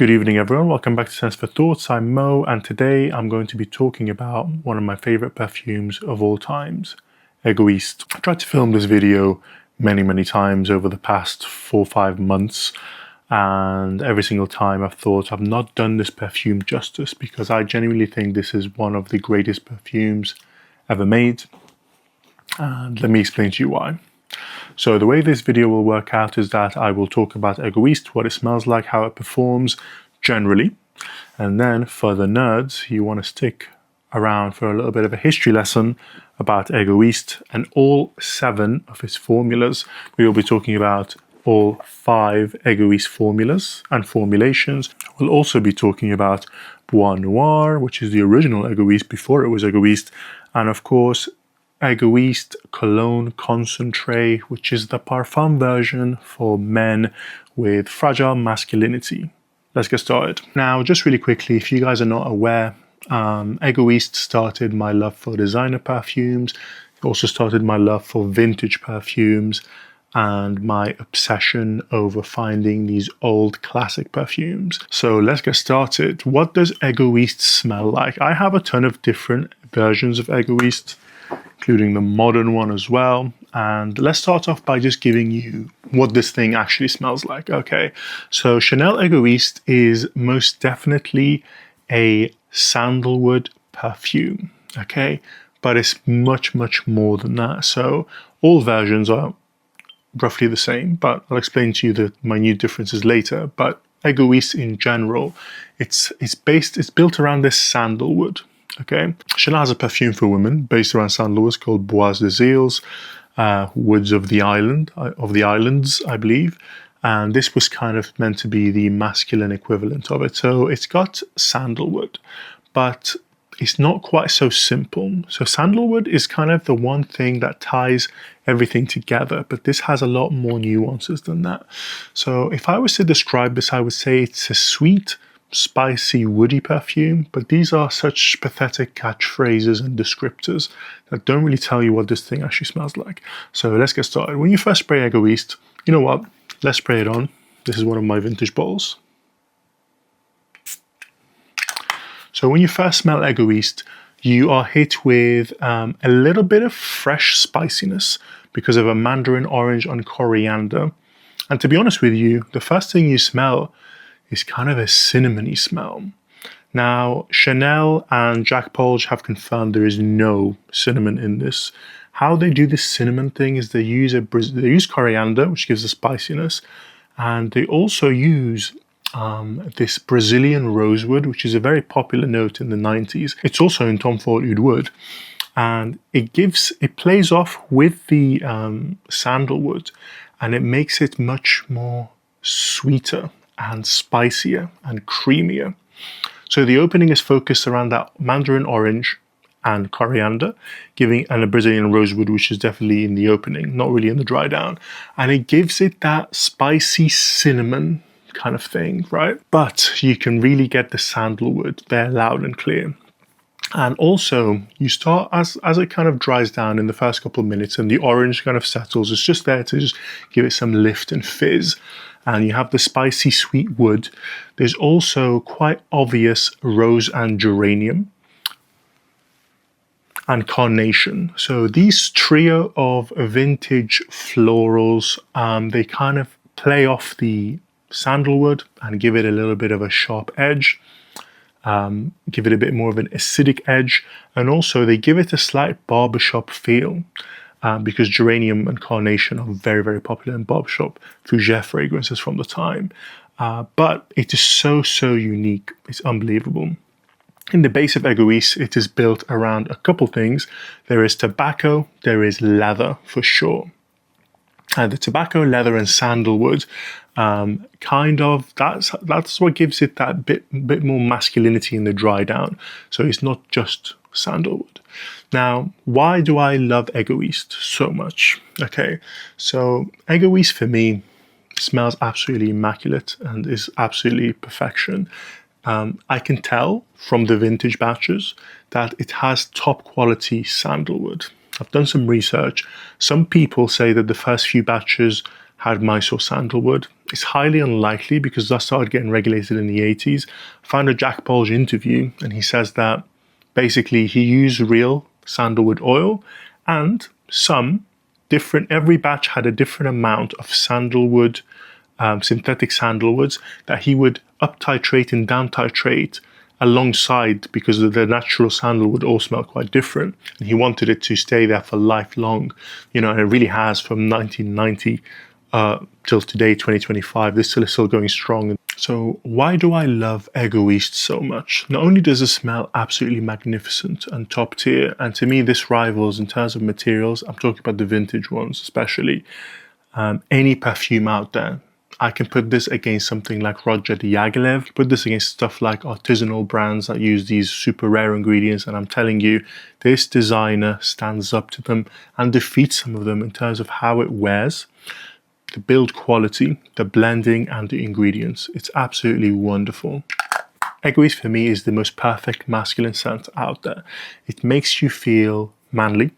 Good evening everyone, welcome back to Sense for Thoughts. I'm Mo and today I'm going to be talking about one of my favorite perfumes of all times, Egoiste. I've tried to film this video many times over the past 4 or 5 months, and every single time I've thought I've not done this perfume justice because I genuinely think this is one of the greatest perfumes ever made, and let me explain to you why. So the way this video will work out is that I will talk about Egoiste, what it smells like, how it performs generally, and then for the nerds, you want to stick around for a little bit of a history lesson about Egoiste and all 7 of its formulas. We will be talking about all 5 Egoiste formulas and formulations. We'll also be talking about Bois Noir, which is the original Egoiste before it was Egoiste, and of course Égoïste Cologne Concentree, which is the parfum version for men with fragile masculinity. Let's get started. Now, just really quickly, if you guys are not aware, Égoiste started my love for designer perfumes. It also started my love for vintage perfumes and my obsession over finding these old classic perfumes. So let's get started. What does Égoiste smell like? I have a ton of different versions of Égoiste, including the modern one as well. And let's start off by just giving you what this thing actually smells like. Okay, so Chanel Égoiste is most definitely a sandalwood perfume, okay? But it's much more than that. So all versions are roughly the same, but I'll explain to you the minute differences later. But Égoiste in general, it's built around this sandalwood. Okay, Chanel has a perfume for women based around sandalwood called Bois Noir, woods of the islands, I believe. And this was kind of meant to be the masculine equivalent of it. So it's got sandalwood, but it's not quite so simple. So sandalwood is kind of the one thing that ties everything together, but this has a lot more nuances than that. So if I was to describe this, I would say it's a sweet, spicy, woody perfume, but these are such pathetic catchphrases and descriptors that don't really tell you what this thing actually smells like. So let's get started. When you first spray Egoiste, you know what? Let's spray it on. This is one of my vintage bottles. So when you first smell Egoiste, you are hit with a little bit of fresh spiciness because of a mandarin orange and coriander. And to be honest with you, the first thing you smell is kind of a cinnamony smell. Now, Chanel and Jack Polge have confirmed there is no cinnamon in this. How they do this cinnamon thing is they use coriander, which gives the spiciness, and they also use this Brazilian rosewood, which is a very popular note in the 90s. It's also in Tom Ford Oud Wood, and it plays off with the sandalwood, and it makes it much more sweeter and spicier and creamier. So the opening is focused around that mandarin orange and coriander, and a Brazilian rosewood, which is definitely in the opening, not really in the dry down. And it gives it that spicy cinnamon kind of thing, right? But you can really get the sandalwood there loud and clear. And also, you start, as it kind of dries down in the first couple of minutes and the orange kind of settles, it's just there to just give it some lift and fizz. And you have the spicy sweet wood. There's also quite obvious rose and geranium and carnation. So these trio of vintage florals, they kind of play off the sandalwood and give it a little bit of a sharp edge. Give it a bit more of an acidic edge, and also they give it a slight barbershop feel because geranium and carnation are very popular in barbershop fougere fragrances from the time. But it is so unique, it's unbelievable. In the base of Egoiste, it is built around a couple things. There is tobacco, there is leather for sure. The tobacco, leather, and sandalwood, that's what gives it that bit more masculinity in the dry down. So it's not just sandalwood. Now, why do I love Egoiste so much? Okay, so Egoiste for me smells absolutely immaculate and is absolutely perfection. I can tell from the vintage batches that it has top quality sandalwood. I've done some research. Some people say that the first few batches had mice or sandalwood. It's highly unlikely because that started getting regulated in the 80s. I found a Jack Polge interview and he says that basically he used real sandalwood oil and every batch had a different amount of sandalwood, synthetic sandalwoods that he would up titrate and down titrate alongside, because the natural sandalwood all smell quite different. And he wanted it to stay there for lifelong, and it really has from 1990 till today, 2025. This is still going strong. So why do I love Egoiste so much? Not only does it smell absolutely magnificent and top tier, and to me this rivals in terms of materials, I'm talking about the vintage ones especially, any perfume out there. I can put this against something like Roger de Yaghilev, put this against stuff like artisanal brands that use these super rare ingredients, and I'm telling you, this designer stands up to them and defeats some of them in terms of how it wears, the build quality, the blending, and the ingredients. It's absolutely wonderful. Egoiste for me is the most perfect masculine scent out there. It makes you feel manly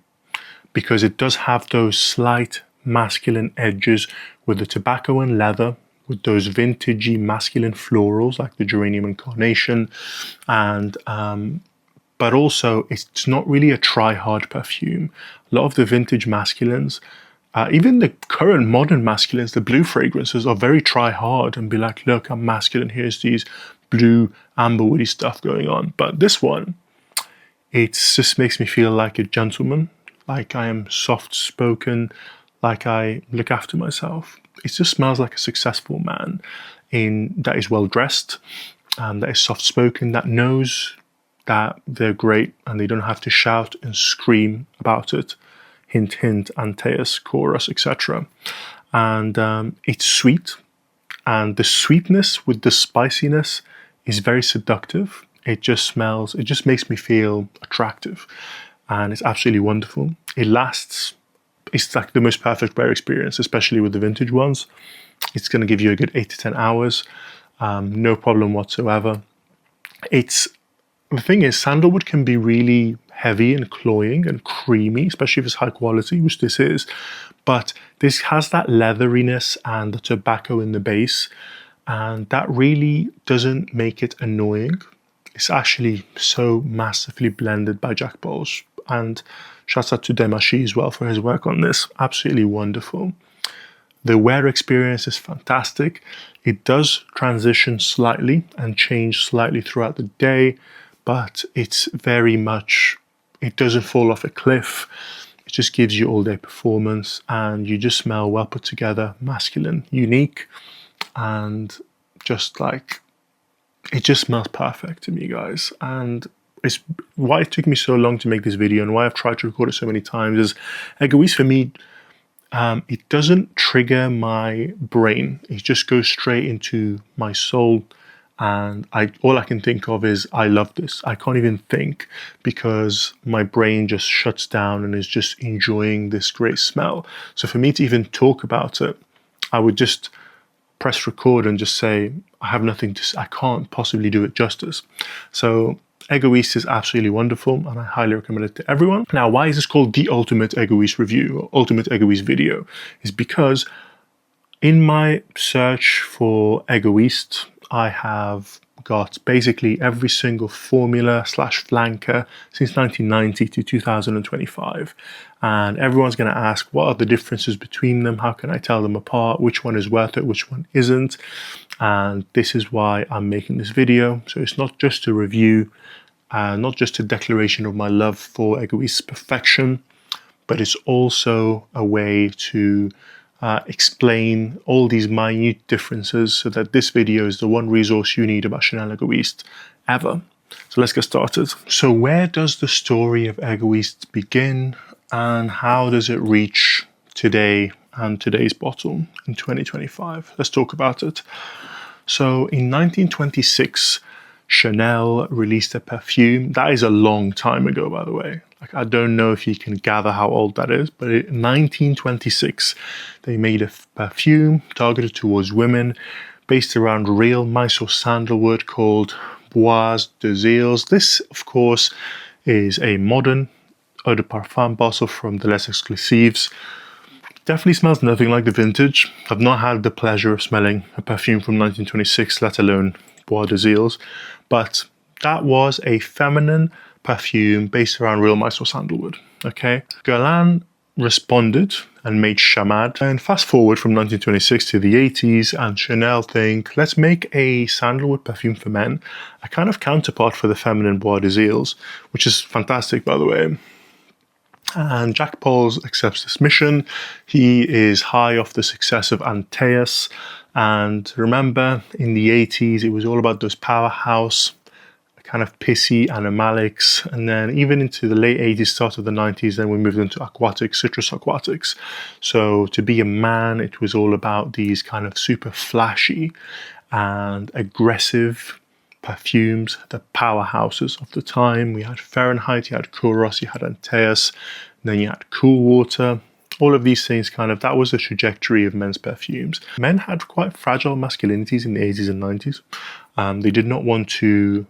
because it does have those slight masculine edges with the tobacco and leather, with those vintagey masculine florals like the geranium and carnation, and but also it's not really a try-hard perfume. A lot of the vintage masculines, even the current modern masculines, the blue fragrances are very try-hard and be like, look, I'm masculine, here's these blue amberwoody stuff going on. But this one, it just makes me feel like a gentleman, like I am soft-spoken, like I look after myself. It just smells like a successful man that is well dressed, that is soft spoken, that knows that they're great and they don't have to shout and scream about it. Hint, hint, Antaeus, chorus, etc. And it's sweet, and the sweetness with the spiciness is very seductive. It just makes me feel attractive, and it's absolutely wonderful. It lasts. It's like the most perfect wear experience, especially with the vintage ones. It's going to give you a good 8 to 10 hours, no problem whatsoever. The thing is, sandalwood can be really heavy and cloying and creamy, especially if it's high quality, which this is. But this has that leatheriness and the tobacco in the base, and that really doesn't make it annoying. It's actually so massively blended by Jack Polge, and shouts out to Demachi as well for his work on this. Absolutely wonderful. The wear experience is fantastic. It does transition slightly and change slightly throughout the day, but it's very much, it doesn't fall off a cliff. It just gives you all day performance, and you just smell well put together, masculine, unique, and just like, it just smells perfect to me, guys. And it's why it took me so long to make this video and why I've tried to record it so many times is Egoiste for me, it doesn't trigger my brain. It just goes straight into my soul, and all I can think of is I love this. I can't even think because my brain just shuts down and is just enjoying this great smell. So for me to even talk about it, I would just press record and just say I have nothing to say. I can't possibly do it justice. So Egoiste is absolutely wonderful, and I highly recommend it to everyone. Now, why is this called the Ultimate Egoiste Review or Ultimate Egoiste Video? Is because in my search for Egoiste, I have got basically every single formula / flanker since 1990 to 2025. And everyone's going to ask, what are the differences between them? How can I tell them apart? Which one is worth it? Which one isn't? And this is why I'm making this video. So it's not just a review, not just a declaration of my love for Egoiste's perfection, but it's also a way to explain all these minute differences so that this video is the one resource you need about Chanel Égoïste ever. So let's get started. So where does the story of Egoiste begin, and how does it reach today and today's bottle in 2025? Let's talk about it. So in 1926, Chanel released a perfume. That is a long time ago, by the way. Like, I don't know if you can gather how old that is, but in 1926, they made a perfume targeted towards women based around real mice or sandalwood called Bois Noir. This, of course, is a modern eau de parfum bottle from the Les Exclusives. Definitely smells nothing like the vintage. I've not had the pleasure of smelling a perfume from 1926, let alone Bois Noir, but that was a feminine perfume based around real Mysore sandalwood. Okay, Guerlain responded and made chamade. And fast forward from 1926 to the 80s, and Chanel think, let's make a sandalwood perfume for men, a kind of counterpart for the feminine Bois Noir, which is fantastic, by the way. And Jack Pauls accepts this mission. He is high off the success of Enthusiast. And remember, in the 80s, it was all about those powerhouse, kind of pissy animalics. And then even into the late 80s, start of the 90s, then we moved into aquatics, citrus aquatics. So to be a man, it was all about these kind of super flashy and aggressive perfumes, the powerhouses of the time. We had Fahrenheit, you had Kouros, you had Enthusiast, then you had Cool Water. All of these things that was the trajectory of men's perfumes. Men had quite fragile masculinities in the 80s and 90s. They did not want to,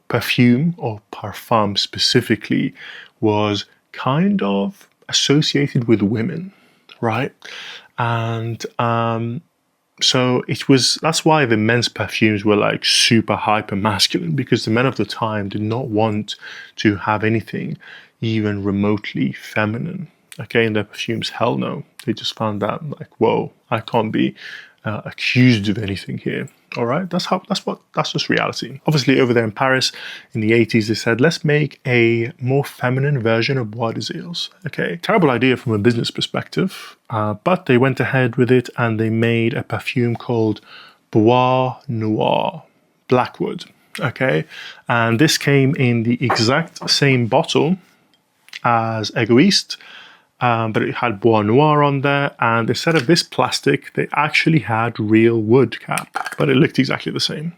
perfume or parfum specifically was kind of associated with women, right? And so that's why the men's perfumes were like super hyper masculine, because the men of the time did not want to have anything even remotely feminine. Okay, in their perfumes, hell no. They just found that like, whoa, I can't be accused of anything here. All right, that's just reality. Obviously, over there in Paris in the 80s, they said, let's make a more feminine version of Bois Noir. Okay, terrible idea from a business perspective, but they went ahead with it and they made a perfume called Bois Noir, Blackwood. Okay, and this came in the exact same bottle as Egoiste, but it had Bois Noir on there, and instead of this plastic, they actually had real wood cap, but it looked exactly the same.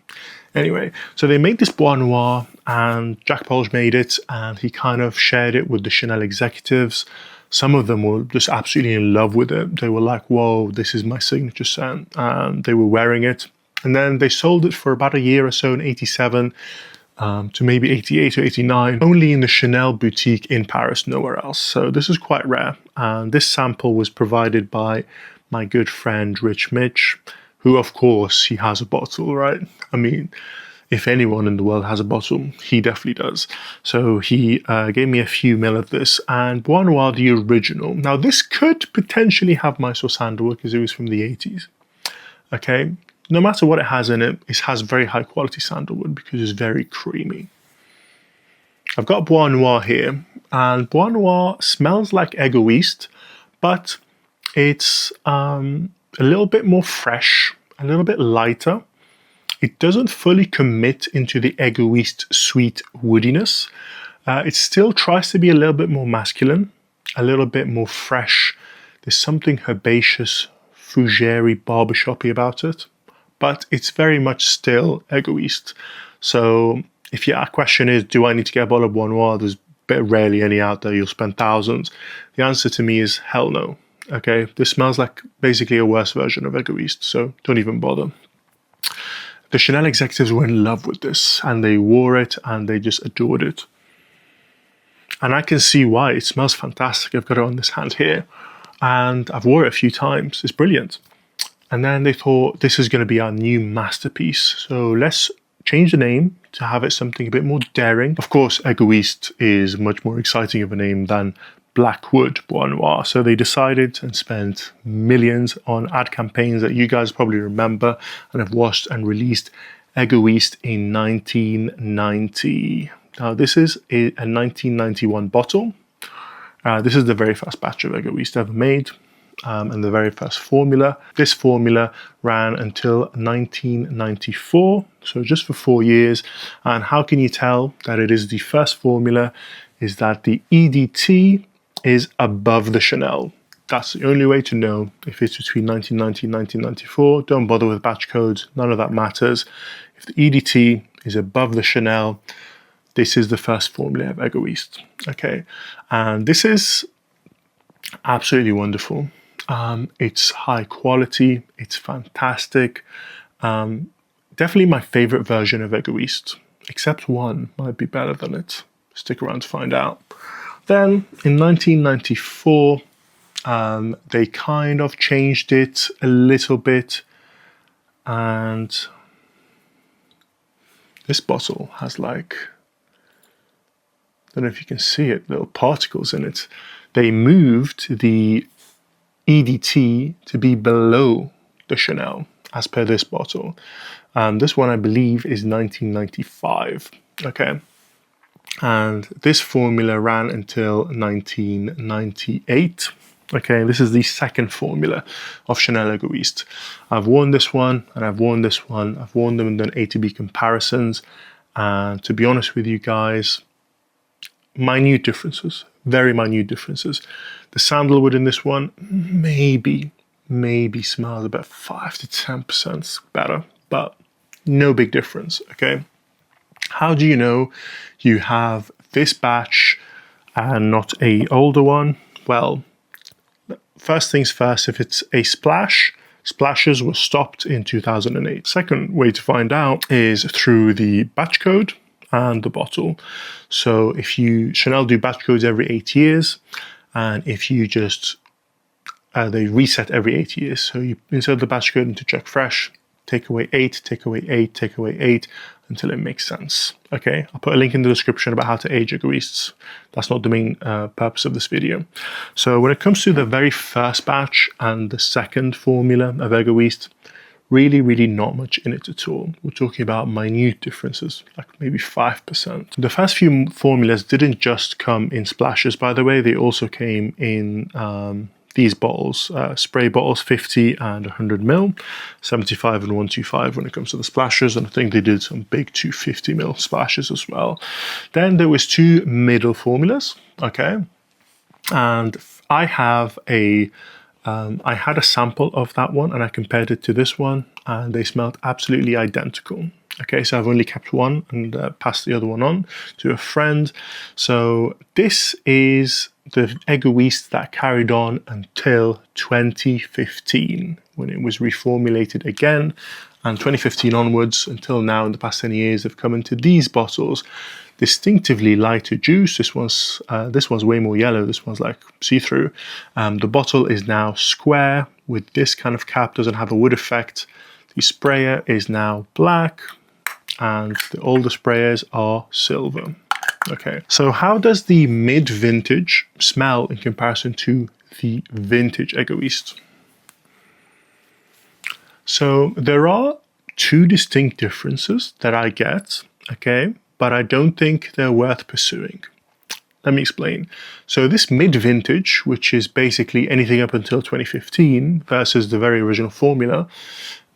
Anyway, so they made this Bois Noir, and Jack Pauls made it, and he kind of shared it with the Chanel executives. Some of them were just absolutely in love with it. They were like, whoa, this is my signature scent, and they were wearing it. And then they sold it for about a year or so in 87, to maybe 88 or 89, only in the Chanel boutique in Paris, nowhere else. So this is quite rare. And this sample was provided by my good friend, Rich Mitch, who, of course, he has a bottle, right? I mean, if anyone in the world has a bottle, he definitely does. So he gave me a few mil of this, and Bois Noir, the original. Now, this could potentially have Mysore sandalwood because it was from the 80s. Okay. No matter what it has in it, it has very high quality sandalwood because it's very creamy. I've got Bois Noir here, and Bois Noir smells like Egoiste, but it's a little bit more fresh, a little bit lighter. It doesn't fully commit into the Egoiste sweet woodiness. It still tries to be a little bit more masculine, a little bit more fresh. There's something herbaceous, fougere, barbershoppy about it. But it's very much still Egoiste. So if your question is, do I need to get a bottle of Bois Noir? There's rarely any out there. You'll spend thousands. The answer to me is hell no. Okay, this smells like basically a worse version of Egoiste, so don't even bother. The Chanel executives were in love with this, and they wore it, and they just adored it. And I can see why. It smells fantastic. I've got it on this hand here, and I've wore it a few times. It's brilliant. And then they thought, this is going to be our new masterpiece. So let's change the name to have it something a bit more daring. Of course, Egoiste is much more exciting of a name than Blackwood Bois Noir. So they decided and spent millions on ad campaigns that you guys probably remember and have watched and released Egoiste in 1990. Now, this is a 1991 bottle. This is the very first batch of Egoiste ever made. And the very first formula. This formula ran until 1994, so just for 4 years. And how can you tell that it is the first formula? Is that the EDT is above the Chanel. That's the only way to know if it's between 1990 and 1994. Don't bother with batch codes, none of that matters. If the EDT is above the Chanel, this is the first formula of Egoiste. Okay, and this is absolutely wonderful. It's high quality, it's fantastic. Definitely my favorite version of Egoiste, except one might be better than it. Stick around to find out. Then in 1994, They kind of changed it a little bit, and this bottle has like, I don't know if you can see it, little particles in it. They moved the EDT to be below the Chanel, as per this bottle. This one, I believe, is 1995, okay? And this formula ran until 1998. Okay, this is the second formula of Chanel Égoïste. I've worn this one and I've worn this one. I've worn them and done A to B comparisons. And to be honest with you guys, minute differences, very minute differences. The sandalwood in this one maybe smells about 5 to 10% better, but no big difference, okay? How do you know you have this batch and not a older one? Well, first things first, if it's a splash, splashes were stopped in 2008. Second way to find out is through the batch code and the bottle. So if Chanel do batch codes every 8 years, and if you just, they reset every 8 years. So you insert the batch code into check fresh, take away 8, take away 8, take away 8, until it makes sense. Okay, I'll put a link in the description about how to age Egoistes. That's not the main purpose of this video. So when it comes to the very first batch and the second formula of Egoiste, really not much in it at all. We're talking about minute differences, like maybe 5%. The first few formulas didn't just come in splashes, by the way. They also came in these bottles, spray bottles, 50 and 100 ml, 75 and 125 when it comes to the splashes, and I think they did some big 250 ml splashes as well. Then there was two middle formulas, okay, and I had a sample of that one and I compared it to this one, and they smelled absolutely identical. Okay, so I've only kept one and passed the other one on to a friend. So this is the Egoiste that carried on until 2015 when it was reformulated again, and 2015 onwards until now, in the past 10 years, they've come into these bottles. Distinctively lighter juice. This one's way more yellow. This one's like see-through. The bottle is now square with this kind of cap, doesn't have a wood effect. The sprayer is now black, and the older sprayers are silver. Okay, so how does the mid-vintage smell in comparison to the vintage Egoiste? So there are two distinct differences that I get, okay, but I don't think they're worth pursuing. Let me explain. So this mid-vintage, which is basically anything up until 2015 versus the very original formula,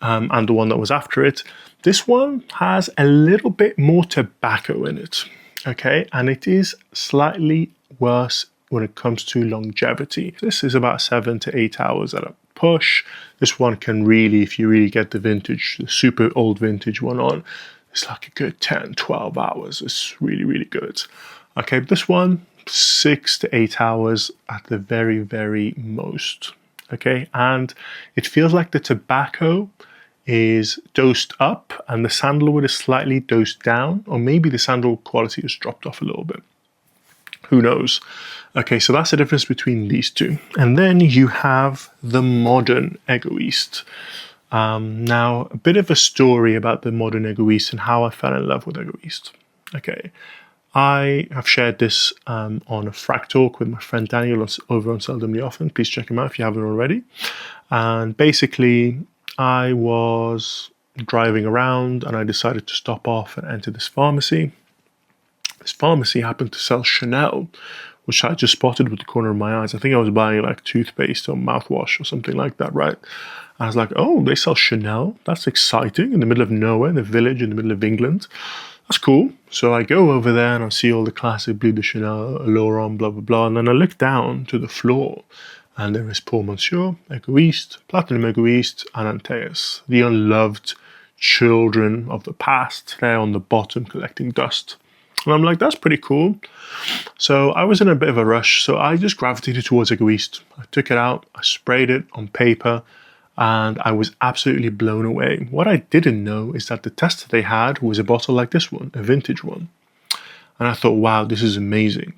and the one that was after it, this one has a little bit more tobacco in it, okay? And it is slightly worse when it comes to longevity. This is about 7 to 8 hours at a push. This one can really, if you really get the vintage, the super old vintage one on, it's like a good 10, 12 hours. It's really good. Okay, this one, 6 to 8 hours at the very most. Okay, and it feels like the tobacco is dosed up and the sandalwood is slightly dosed down, or maybe the sandalwood quality has dropped off a little bit. Who knows? Okay, so that's the difference between these two. And then you have the modern Egoiste. Now, a bit of a story about the modern Egoiste and how I fell in love with Egoiste. Okay, I have shared this on a frac talk with my friend Daniel over on Seldomly Often. Please check him out if you haven't already. And basically, I was driving around and I decided to stop off and enter this pharmacy. This pharmacy happened to sell Chanel, which I just spotted with the corner of my eyes. I think I was buying like toothpaste or mouthwash or something like that, right? I was like, oh, they sell Chanel? That's exciting. In the middle of nowhere, in a village in the middle of England. That's cool. So I go over there and I see all the classic Bleu de Chanel, allure, blah, blah, blah. And then I look down to the floor and there is Pour Monsieur, Egoiste, Platinum Egoiste, and Anthias, the unloved children of the past. They're on the bottom collecting dust. And I'm like, that's pretty cool. So I was in a bit of a rush, so I just gravitated towards Egoiste. I took it out, I sprayed it on paper, and I was absolutely blown away. What I didn't know is that the tester they had was a bottle like this one, a vintage one. And I thought, wow, this is amazing.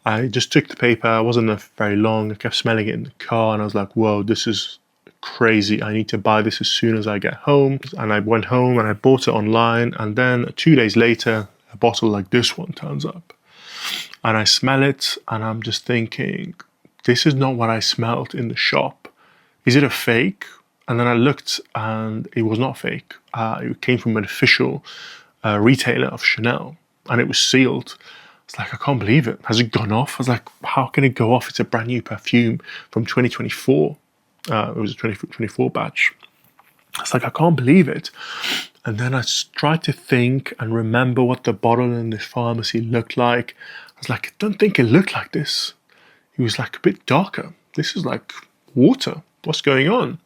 I just took the paper. I wasn't there for very long. I kept smelling it in the car, and I was like, whoa, this is crazy. I need to buy this as soon as I get home. And I went home and I bought it online, and then 2 days later, a bottle like this one turns up. And I smell it, and I'm just thinking, this is not what I smelled in the shop. Is it a fake? And then I looked, and it was not fake. It came from an official retailer of Chanel, and it was sealed. It's like, I can't believe it. Has it gone off? I was like, how can it go off? It's a brand new perfume from 2024. It was a 2024 batch. It's like, I can't believe it. And then I tried to think and remember what the bottle in the pharmacy looked like. I was like, I don't think it looked like this. It was like a bit darker. This is like water. What's going on?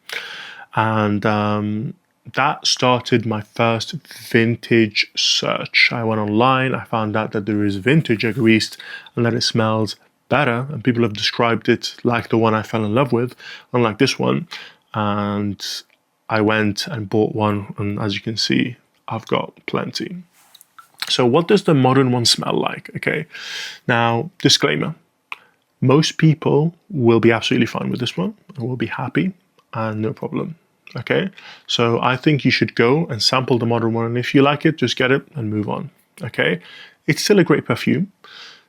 And that started my first vintage search. I went online, I found out that there is vintage Egoiste and that it smells better, and people have described it like the one I fell in love with, unlike this one. And I went and bought one, and as you can see, I've got plenty. So what does the modern one smell like? Okay, now disclaimer, most people will be absolutely fine with this one and will be happy and no problem. Okay, so I think you should go and sample the modern one, and if you like it, just get it and move on. Okay, it's still a great perfume.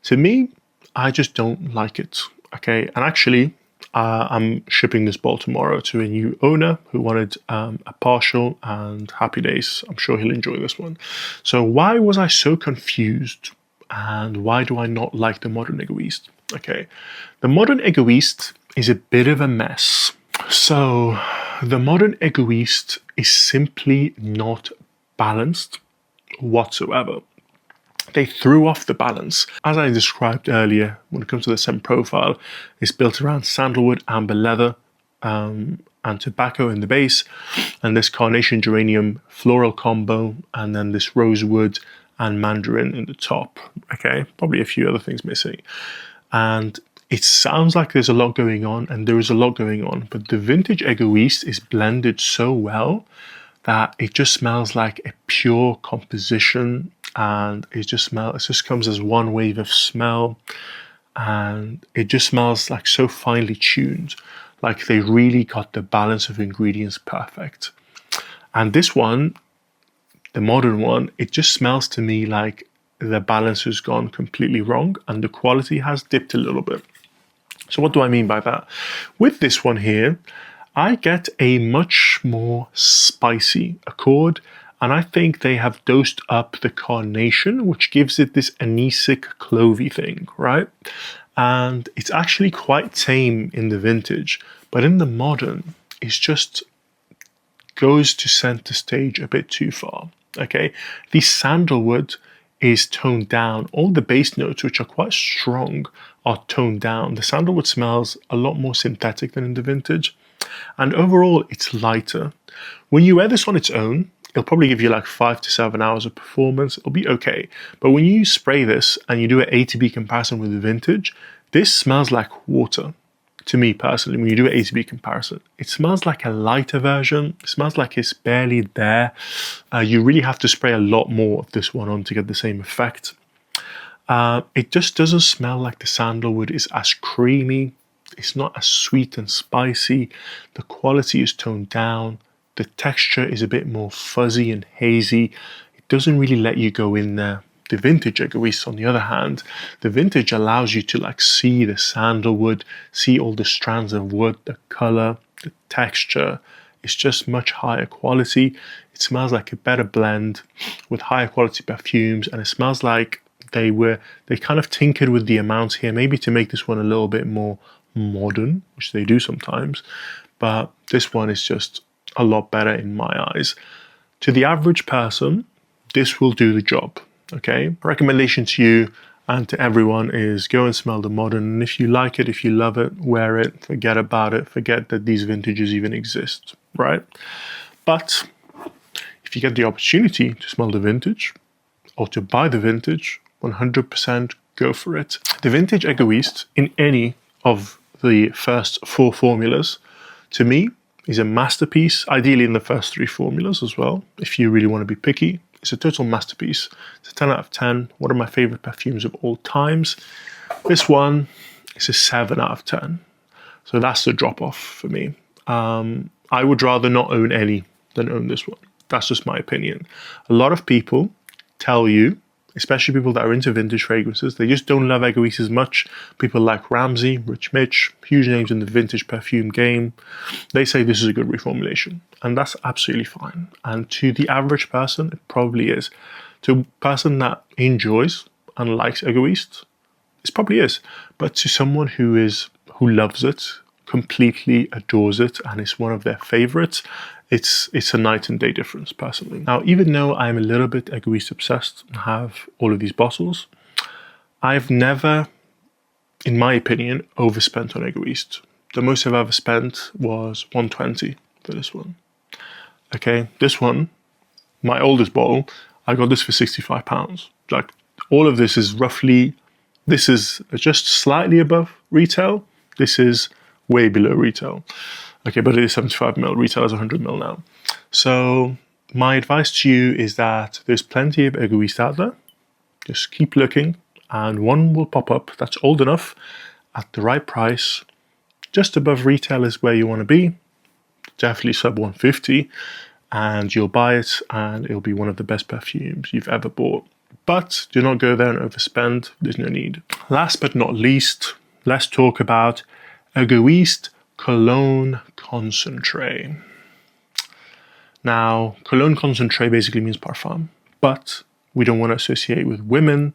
To me, I just don't like it. Okay, and actually, I'm shipping this bottle tomorrow to a new owner who wanted a partial and happy days. I'm sure he'll enjoy this one. So why was I so confused, and why do I not like the modern Egoiste? Okay, the modern Egoiste is a bit of a mess. So the modern Egoiste is simply not balanced whatsoever. They threw off the balance. As I described earlier, when it comes to the scent profile, it's built around sandalwood, amber leather, and tobacco in the base, and this carnation geranium floral combo, and then this rosewood and mandarin in the top. Okay, probably a few other things missing. And it sounds like there's a lot going on, and there is a lot going on, but the vintage Egoiste is blended so well that it just smells like a pure composition, and it just comes as one wave of smell, and it just smells like so finely tuned, like they really got the balance of ingredients perfect. And this one, the modern one, it just smells to me like the balance has gone completely wrong and the quality has dipped a little bit. So what do I mean by that? With this one here, I get a much more spicy accord, and I think they have dosed up the carnation, which gives it this anisic clovey thing, right? And it's actually quite tame in the vintage, but in the modern, it's just goes to center stage a bit too far, okay? The sandalwood is toned down. All the base notes, which are quite strong, are toned down. The sandalwood smells a lot more synthetic than in the vintage. And overall, it's lighter. When you wear this on its own, it'll probably give you like 5 to 7 hours of performance. It'll be okay. But when you spray this and you do an A to B comparison with the vintage, this smells like water. To me personally, when you do an A to B comparison, it smells like a lighter version. It smells like it's barely there. You really have to spray a lot more of this one on to get the same effect. It just doesn't smell like the sandalwood is as creamy. It's not as sweet and spicy. The quality is toned down. The texture is a bit more fuzzy and hazy. It doesn't really let you go in there. The vintage Egoiste, on the other hand, the vintage allows you to like see the sandalwood, see all the strands of wood, the color, the texture. It's just much higher quality. It smells like a better blend with higher quality perfumes, and it smells like they kind of tinkered with the amounts here, maybe to make this one a little bit more modern, which they do sometimes, but this one is just a lot better in my eyes. To the average person, this will do the job. Okay, recommendation to you and to everyone is go and smell the modern, and if you like it, if you love it, wear it, forget about it, forget that these vintages even exist, right? But if you get the opportunity to smell the vintage or to buy the vintage, 100% go for it. The vintage Egoiste in any of the first 4 formulas, to me, is a masterpiece, ideally in the first 3 formulas as well, if you really want to be picky. It's a total masterpiece. It's a 10 out of 10. One of my favorite perfumes of all times. This one is a 7 out of 10. So that's the drop off for me. I would rather not own any than own this one. That's just my opinion. A lot of people tell you, especially people that are into vintage fragrances, they just don't love Egoiste as much. People like Ramsey, Rich Mitch, huge names in the vintage perfume game. They say this is a good reformulation, and that's absolutely fine. And to the average person, it probably is. To a person that enjoys and likes Egoiste, this probably is. But to someone who loves it, completely adores it, and it's one of their favorites, it's a night and day difference, personally. Now, even though I'm a little bit Egoiste obsessed and have all of these bottles, I've never, in my opinion, overspent on Egoiste. The most I've ever spent was $120 for this one. Okay, this one, my oldest bottle, I got this for £65. Like, all of this is roughly, this is just slightly above retail. This is way below retail. Okay, but it is 75ml. Retail is 100ml now. So my advice to you is that there's plenty of Egoiste out there. Just keep looking, and one will pop up that's old enough at the right price. Just above retail is where you want to be. Definitely sub 150, and you'll buy it, and it'll be one of the best perfumes you've ever bought. But do not go there and overspend. There's no need. Last but not least, let's talk about Égoïste Cologne Concentree. Now, Cologne Concentree basically means parfum, but we don't want to associate with women.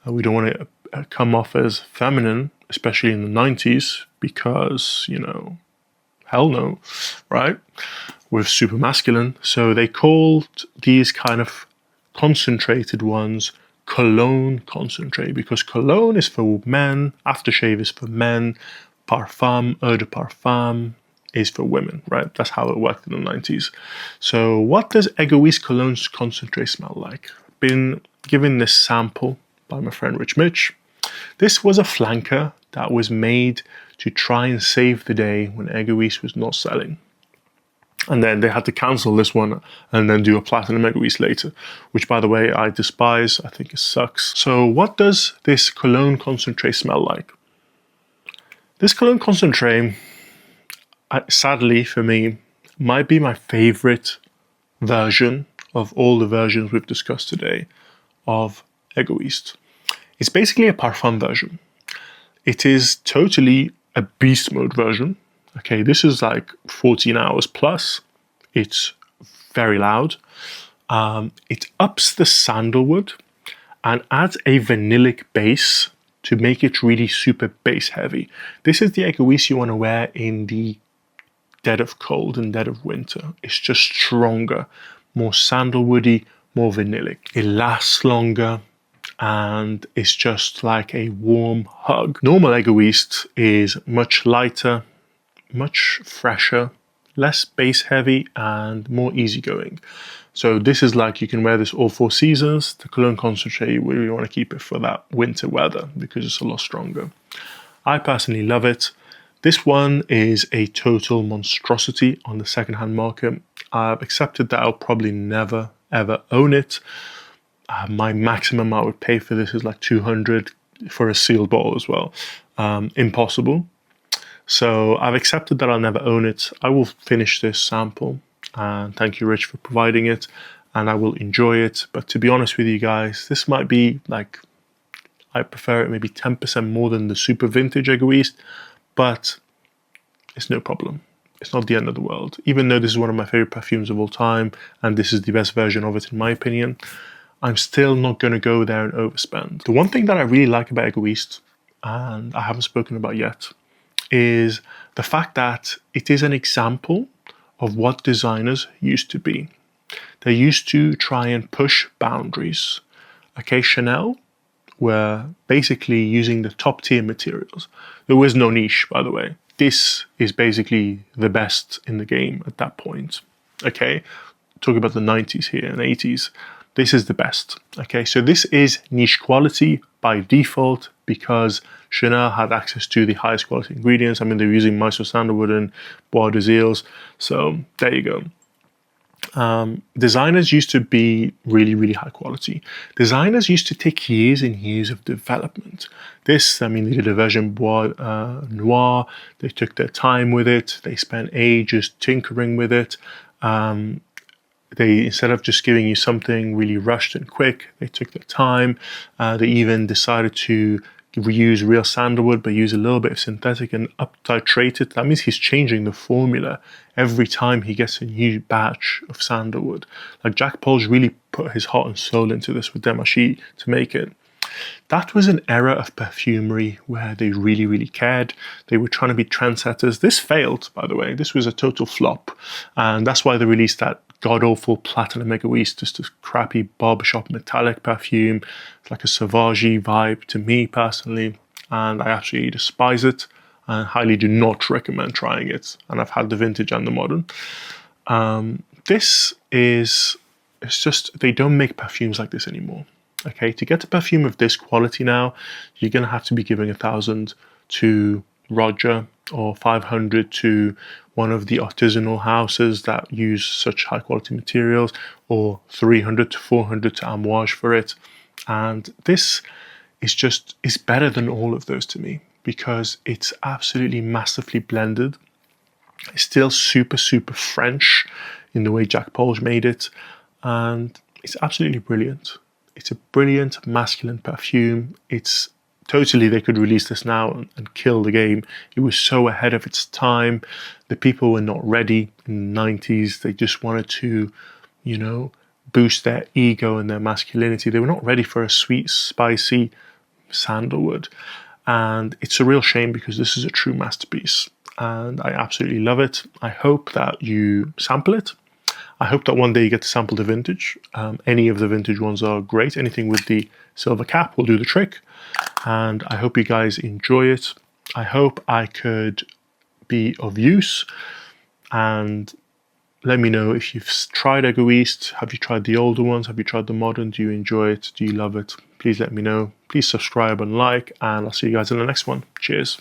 We don't want to come off as feminine, especially in the 90s, because, you know, hell no, right? We're super masculine. So they called these kind of concentrated ones Cologne Concentree, because cologne is for men, aftershave is for men, parfum, eau de parfum is for women, right? That's how it worked in the 90s. So what does Égoïste Cologne Concentree smell like? I've been given this sample by my friend Rich Mitch. This was a flanker that was made to try and save the day when Égoïste was not selling. And then they had to cancel this one and then do a platinum Égoïste later, which, by the way, I despise. I think it sucks. So what does this Cologne Concentree smell like? This Cologne Concentree, sadly for me, might be my favorite version of all the versions we've discussed today of Égoïste. It's basically a parfum version. It is totally a beast mode version. Okay, this is like 14 hours plus. It's very loud. It ups the sandalwood and adds a vanillic base to make it really super bass heavy. This is the Égoïste you want to wear in the dead of cold and dead of winter. It's just stronger, more sandalwoody, more vanillic. It lasts longer, and it's just like a warm hug. Normal Égoïste is much lighter, much fresher, less bass heavy, and more easygoing. So this is like, you can wear this all 4 seasons. The Cologne Concentree, we really want to keep it for that winter weather because it's a lot stronger. I personally love it. This one is a total monstrosity on the secondhand market. I've accepted that I'll probably never ever own it. My maximum I would pay for this is like 200 for a sealed bottle as well. Impossible. So I've accepted that I'll never own it. I will finish this sample. And thank you, Rich, for providing it. And I will enjoy it. But to be honest with you guys, this might be like, I prefer it maybe 10% more than the super vintage Égoïste. But it's no problem. It's not the end of the world. Even though this is one of my favorite perfumes of all time, and this is the best version of it in my opinion, I'm still not going to go there and overspend. The one thing that I really like about Égoïste, and I haven't spoken about yet, is the fact that it is an example of what designers used to be. They used to try and push boundaries. Okay, Chanel were basically using the top tier materials. There was no niche, by the way. This is basically the best in the game at that point. Okay, talk about the 90s here and 80s. This is the best. Okay, so this is niche quality by default because Chanel had access to the highest quality ingredients. I mean, they're using Mysore sandalwood and Bois Noir, so there you go. Designers used to be really, really high quality. Designers used to take years and years of development. This, I mean, they did a version Bois Noir. They took their time with it. They spent ages tinkering with it. They, instead of just giving you something really rushed and quick, they took their time. They even decided to reuse real sandalwood, but use a little bit of synthetic and up-titrate it. That means he's changing the formula every time he gets a new batch of sandalwood. Like Jack Paul's really put his heart and soul into this with Demachi to make it. That was an era of perfumery where they really, really cared. They were trying to be trendsetters. This failed, by the way. This was a total flop. And that's why they released that god-awful Platinum Egoiste, just a crappy barbershop metallic perfume. It's like a Sauvage vibe to me personally. And I absolutely despise it. And highly do not recommend trying it. And I've had the vintage and the modern. This is, it's just, they don't make perfumes like this anymore. Okay, to get a perfume of this quality now, you're going to have to be giving 1,000 to Roger or 500 to one of the artisanal houses that use such high quality materials, or 300 to 400 to Amouage for it. And this is better than all of those to me because it's absolutely massively blended. It's still super, super French in the way Jack Paul's made it. And it's absolutely brilliant. It's a brilliant masculine perfume. It's totally, they could release this now and kill the game. It was so ahead of its time. The people were not ready in the 90s. They just wanted to, you know, boost their ego and their masculinity. They were not ready for a sweet, spicy sandalwood. And it's a real shame because this is a true masterpiece. And I absolutely love it. I hope that you sample it. I hope that one day you get to sample the vintage. Any of the vintage ones are great. Anything with the silver cap will do the trick. And I hope you guys enjoy it. I hope I could be of use. And let me know if you've tried Egoiste. Have you tried the older ones? Have you tried the modern? Do you enjoy it? Do you love it? Please let me know. Please subscribe and like. And I'll see you guys in the next one. Cheers.